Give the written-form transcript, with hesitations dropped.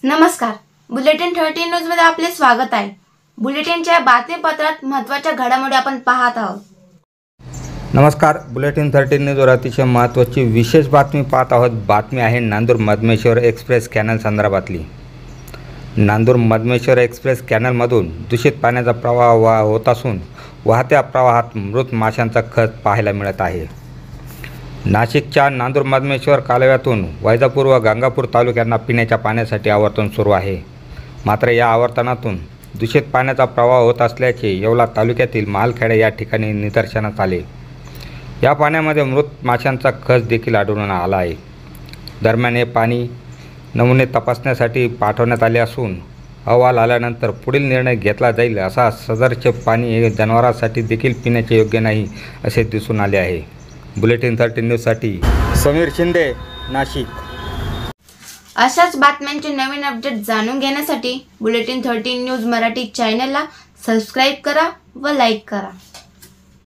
नमस्कार, bulletin 13 news मध्ये आपले स्वागत आहे। बुलेटिनच्या बातमीपत्रात महत्त्वाच्या घडामोडी आपण पाहत आहोत। नमस्कार, बुलेटिन 13 न्यूजवर अतिशय महत्त्वाची विशेष बातमी पाहत आहोत। बातमी आहे नांदूर मधमेश्वर एक्सप्रेस कॅनल संदर्भातली। नांदूर मधमेश्वर एक्सप्रेस कॅनलमधून दूषित पाण्याचा प्रवाह होत असून वाहत्या प्रवाहात मृत माशांचा खच पाहायला मिळत आहे। नाशिकच्या नांदूर मधमेश्वर कालव्यातून वैजापूर व गंगापूर तालुक्यांना पिण्याच्या पाण्यासाठी आवर्तन सुरू आहे। मात्र या आवर्तनातून दूषित पाण्याचा प्रवाह होत असल्याचे येवला तालुक्यातील मालखेडा या ठिकाणी निदर्शनास आले। या पाण्यामध्ये मृत माशांचा खच देखील आढळून आला आहे। दरम्यान हे पाणी नमुने तपासण्यासाठी पाठवण्यात आले असून अहवाल आल्यानंतर पुढील निर्णय घेतला जाईल। असा सदरचे पाणी हे जनावरांसाठी देखील पिण्याचे योग्य नाही असे दिसून आले आहे। बुलेटिन 13 न्यूजसाठी समीर शिंदे, नाशिक। अशाच बातम्यांचे नवीन अपडेट जाणून घेण्यासाठी बुलेटिन 13 न्यूज मराठी चॅनलला सबस्क्राइब करा व लाईक करा।